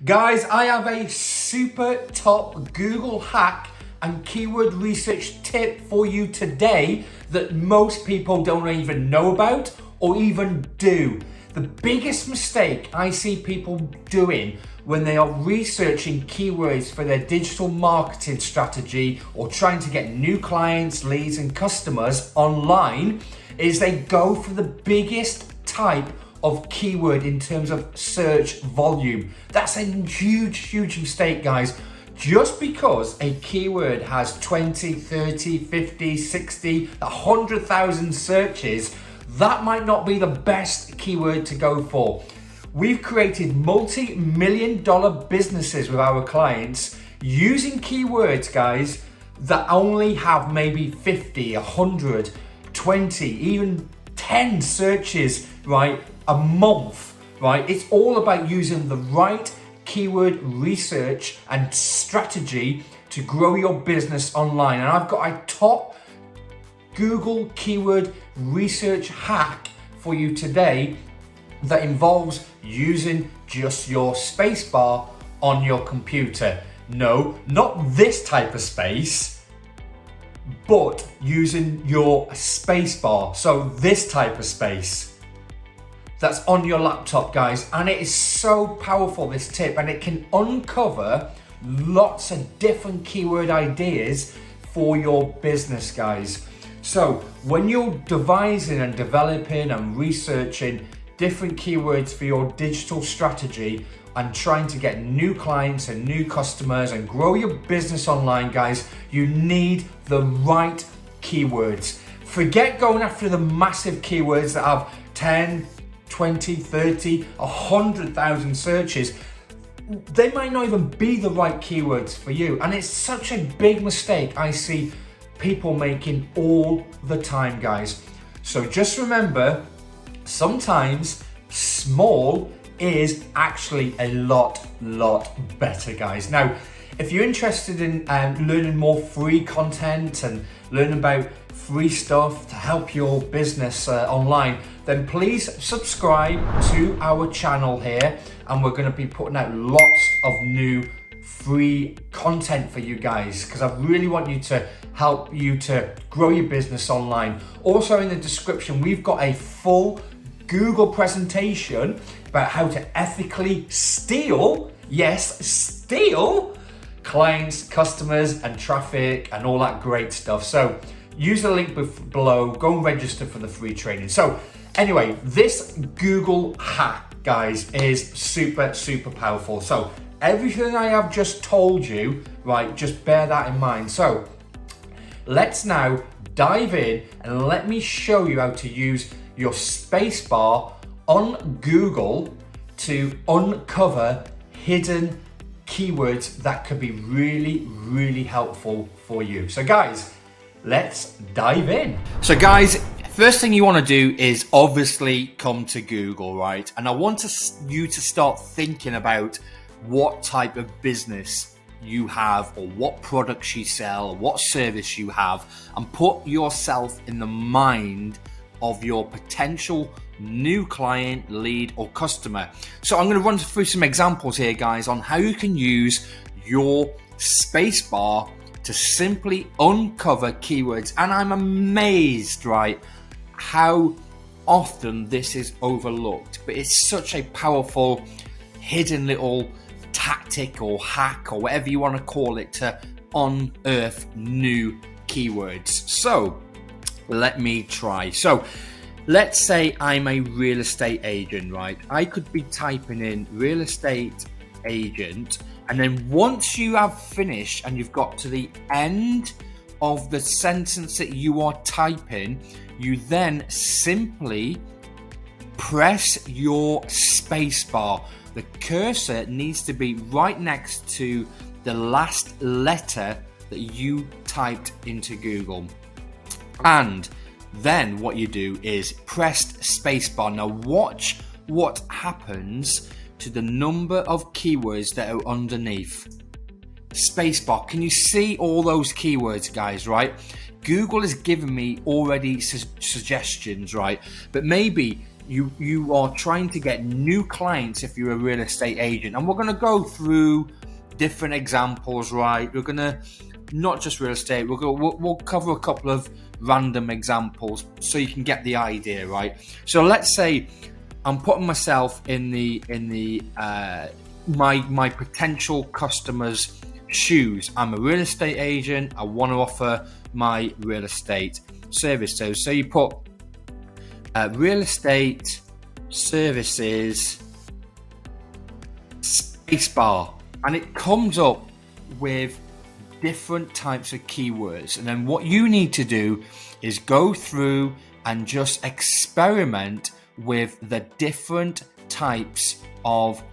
Guys, I have a super top Google hack and keyword research tip for you today that most people don't even know about or even do. The biggest mistake I see people doing when they are researching keywords for their digital marketing strategy or trying to get new clients, leads, and customers online is they go for the biggest type of keyword in terms of search volume. That's a huge mistake, guys. Just because a keyword has 20, 30, 50, 60, 100,000 searches, that might not be the best keyword to go for. We've created multi-million-dollar businesses with our clients using keywords, guys, that only have maybe 50, 100, 20, even 10 searches, right, a month, right? It's all about using the right keyword research and strategy to grow your business online. And I've got a top Google keyword research hack for you today that involves using just your spacebar on your computer. No, not this type of space, but using your spacebar. So this type of space that's on your laptop, guys. And it is so powerful, this tip, and it can uncover lots of different keyword ideas for your business, guys. So when you're devising and developing and researching different keywords for your digital strategy and trying to get new clients and new customers and grow your business online, guys, you need the right keywords. Forget going after the massive keywords that have 10, 20, 30, 100,000 searches. They might not even be the right keywords for you. And it's such a big mistake I see people making all the time, guys. So just remember, sometimes small is actually a lot better, guys. Now, if you're interested in learning more free content and learn about free stuff to help your business online, then please subscribe to our channel here, and we're going to be putting out lots of new free content for you guys, because I really want you to help you to grow your business online. Also in the description, we've got a full Google presentation about how to ethically steal, yes, steal clients, customers, and traffic and all that great stuff. So use the link below, go and register for the free training. So anyway, this Google hack, guys, is super powerful. So everything I have just told you, right, just bear that in mind. So let's now dive in and let me show you how to use your spacebar on Google to uncover hidden keywords that could be really helpful for you. So guys, let's dive in. So guys, first thing you want to do is obviously come to Google, right? And I want you to start thinking about what type of business you have, or what products you sell, or what service you have, and put yourself in the mind of your potential new client, lead, or customer. So I'm going to run through some examples here, guys, on how you can use your spacebar to simply uncover keywords. And I'm amazed, right, how often this is overlooked, but it's such a powerful hidden little tactic or hack or whatever you want to call it to unearth new keywords. So let me try. So let's say I'm a real estate agent, right? I could be typing in real estate agent, and then once you have finished and you've got to the end of the sentence that you are typing, you then simply press your spacebar. The cursor needs to be right next to the last letter that you typed into Google. And then what you do is press spacebar. Now watch what happens to the number of keywords that are underneath. Spacebar. Can you see all those keywords, guys, right? Google has given me already suggestions, right? But maybe you are trying to get new clients if you're a real estate agent. And we're going to go through different examples, right? We're going to not just real estate. We'll cover a couple of random examples so you can get the idea, right? So let's say I'm putting myself in my potential customers' shoes. I'm a real estate agent. I want to offer my real estate services. So you put real estate services spacebar, and it comes up with different types of keywords. And then what you need to do is go through and just experiment with the different types of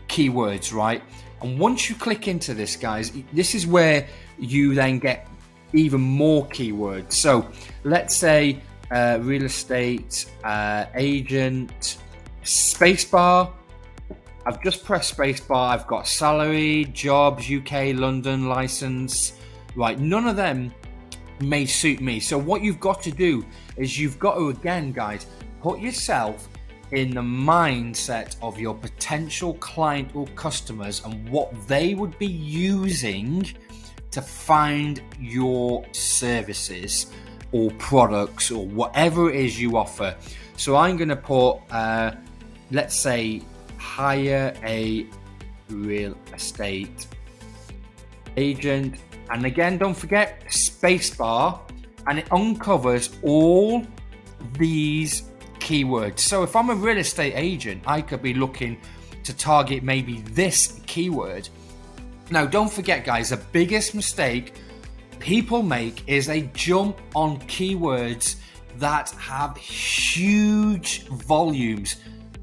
keywords, right? And once you click into this, guys, this is where you then get even more keywords. So let's say real estate agent spacebar. I've just pressed spacebar. I've got salary, jobs, UK, London, license, right? None of them may suit me. So what you've got to do is you've got to, again, guys, put yourself in the mindset of your potential client or customers and what they would be using to find your services or products or whatever it is you offer. So I'm going to put, let's say, hire a real estate agent. And again, don't forget spacebar, and it uncovers all these keywords. So if I'm a real estate agent, I could be looking to target maybe this keyword. Now, don't forget, guys, the biggest mistake people make is they jump on keywords that have huge volumes.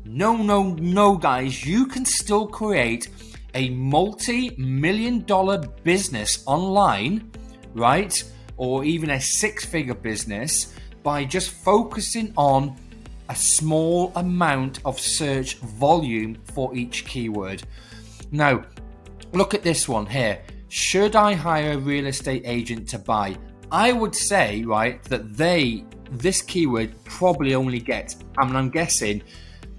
No, guys, you can still create a multi-million-dollar business online, right? Or even a six-figure business by just focusing on a small amount of search volume for each keyword. Now, look at this one here. Should I hire a real estate agent to buy? I would say, right, that this keyword probably only gets, I'm guessing,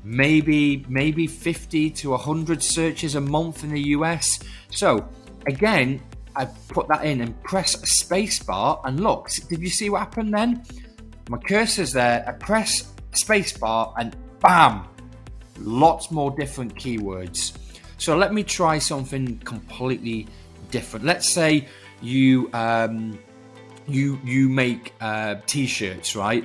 maybe 50 to 100 searches a month in the US. So again, I put that in and press spacebar, and look, did you see what happened then? My cursor's there, I press spacebar and bam, lots more different keywords. So let me try something completely different. Let's say you make t-shirts, right?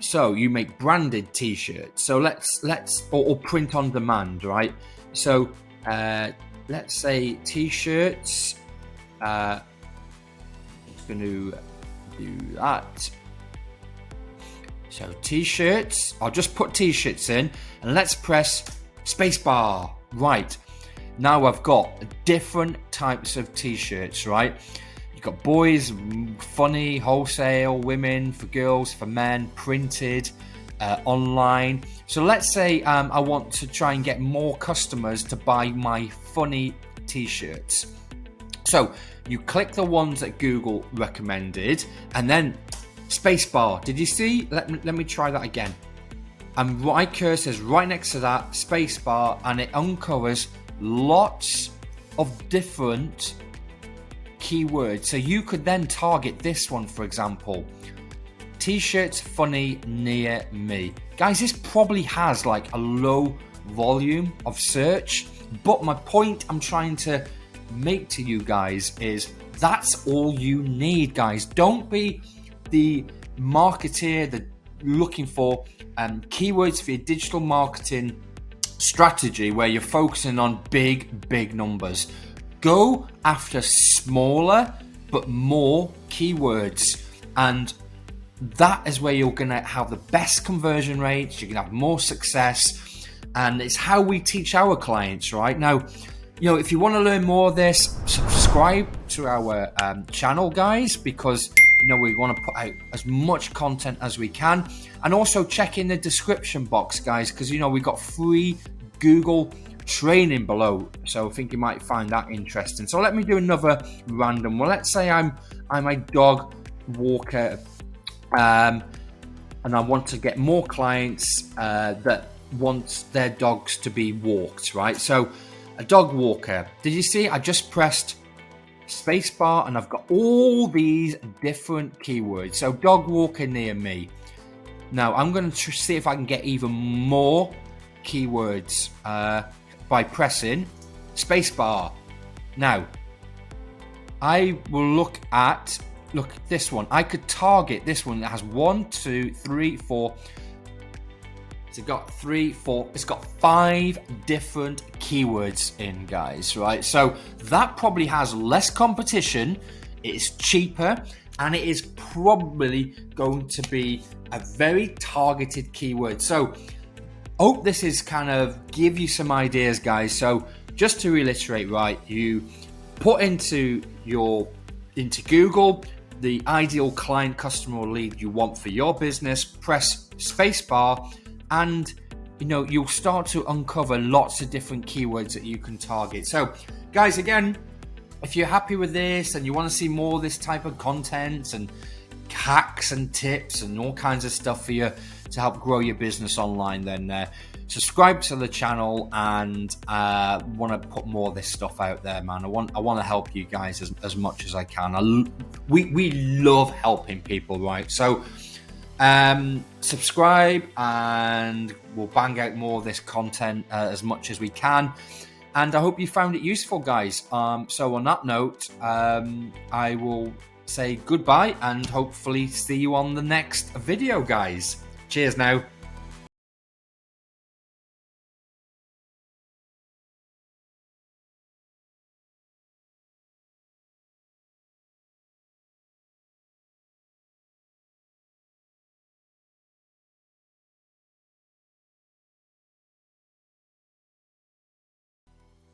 So you make branded t-shirts. So let's or print on demand, right? So let's say t-shirts. Just going to do that. So t-shirts. I'll just put t-shirts in, and let's press spacebar. Right. Now I've got different types of t-shirts, right? You've got boys, funny, wholesale, women, for girls, for men, printed, online. So let's say I want to try and get more customers to buy my funny t-shirts. So you click the ones that Google recommended, and then spacebar. Did you see? Let me try that again. And my cursor is right next to that spacebar, and it uncovers lots of different keywords. So you could then target this one, for example, t-shirts funny near me. Guys, this probably has like a low volume of search, but my point I'm trying to make to you guys is that's all you need, guys. Don't be the marketeer that looking for keywords for your digital marketing strategy where you're focusing on big numbers. Go after smaller but more keywords, and that is where you're going to have the best conversion rates. You're going to have more success, and it's how we teach our clients. Right now, you know, if you want to learn more of this, subscribe to our channel, guys, because you know we want to put out as much content as we can. And also check in the description box, guys, because you know we got free Google training below, so I think you might find that interesting. So let me do another random. Well, let's say I'm a dog walker, and I want to get more clients that want their dogs to be walked, right? So a dog walker. Did you see? I just pressed spacebar and I've got all these different keywords. So dog walker near me. Now I'm going to see if I can get even more keywords by pressing spacebar. Now I will look at this one. I could target this one that has 1, 2, 3, 4. It's got 3, 4. It's got 5 different keywords in, guys, right? So that probably has less competition. It is cheaper, and it is probably going to be a very targeted keyword. So hope this is kind of give you some ideas, guys. So just to reiterate, right, you put into Google the ideal client, customer, or lead you want for your business, press spacebar, and you'll start to uncover lots of different keywords that you can target. So guys, again, if you're happy with this and you want to see more of this type of content and hacks and tips and all kinds of stuff for you to help grow your business online, then subscribe to the channel, and want to put more of this stuff out there, man. I want to help you guys as much as I can. We love helping people, right? So subscribe, and we'll bang out more of this content as much as we can. And I hope you found it useful, guys. So on that note, I will say goodbye and hopefully see you on the next video, guys. Cheers now.